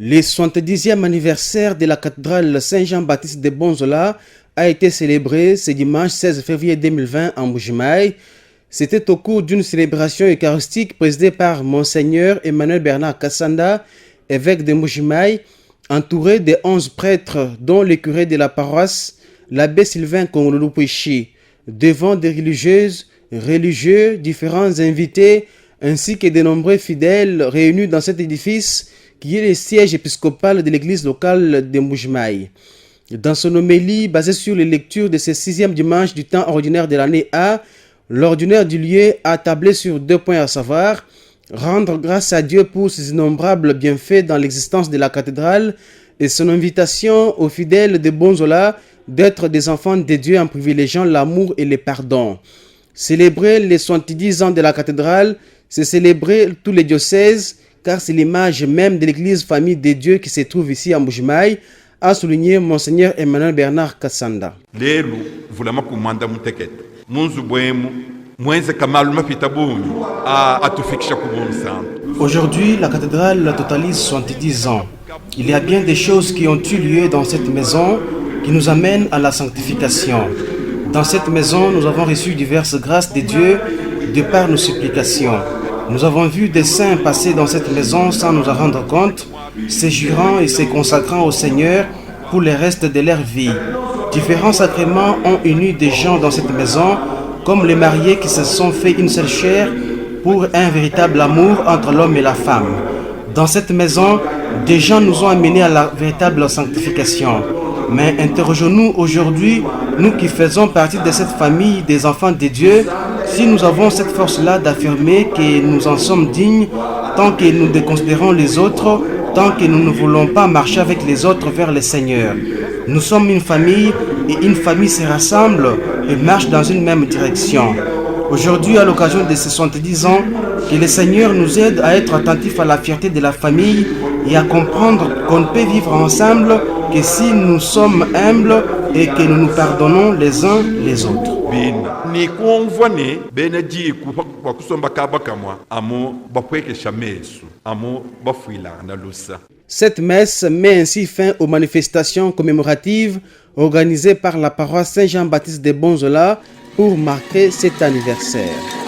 Le 70e anniversaire de la cathédrale Saint-Jean-Baptiste de Bonzola a été célébré ce dimanche 16 février 2020 en Mbuji-Mayi. C'était au cours d'une célébration eucharistique présidée par Monseigneur Emmanuel Bernard Kassanda, évêque de Mbuji-Mayi, entouré de 11 prêtres, dont le curé de la paroisse, l'abbé Sylvain Kongololupuichi, devant des religieuses, religieux, différents invités, ainsi que de nombreux fidèles réunis dans cet édifice qui est le siège épiscopal de l'église locale de Mbuji-Mayi. Dans son homélie basée sur les lectures de ce 6e dimanche du temps ordinaire de l'année A, l'ordinaire du lieu a tablé sur 2 points, à savoir rendre grâce à Dieu pour ses innombrables bienfaits dans l'existence de la cathédrale et son invitation aux fidèles de Bonzola d'être des enfants de Dieu en privilégiant l'amour et le pardon. Célébrer les 70 ans de la cathédrale, c'est célébrer tous les diocèses, car c'est l'image même de l'église famille de Dieu qui se trouve ici à Mbuji-Mayi, a souligné Monseigneur Emmanuel Bernard Kassanda. Aujourd'hui, la cathédrale totalise 70 ans. Il y a bien des choses qui ont eu lieu dans cette maison qui nous amènent à la sanctification. Dans cette maison, nous avons reçu diverses grâces de Dieu de par nos supplications. Nous avons vu des saints passer dans cette maison sans nous en rendre compte, se jurant et se consacrant au Seigneur pour le reste de leur vie. Différents sacrements ont uni des gens dans cette maison, comme les mariés qui se sont fait une seule chair pour un véritable amour entre l'homme et la femme. Dans cette maison, des gens nous ont amenés à la véritable sanctification. Mais interrogeons-nous aujourd'hui, nous qui faisons partie de cette famille des enfants de Dieu, si nous avons cette force-là d'affirmer que nous en sommes dignes, tant que nous déconsidérons les autres, tant que nous ne voulons pas marcher avec les autres vers le Seigneur. Nous sommes une famille et une famille se rassemble et marche dans une même direction. Aujourd'hui, à l'occasion de ces 70 ans, que le Seigneur nous aide à être attentifs à la fierté de la famille et à comprendre qu'on ne peut vivre ensemble que si nous sommes humbles et que nous nous pardonnons les uns les autres. Cette messe met ainsi fin aux manifestations commémoratives organisées par la paroisse Saint-Jean-Baptiste de Bonzola pour marquer cet anniversaire.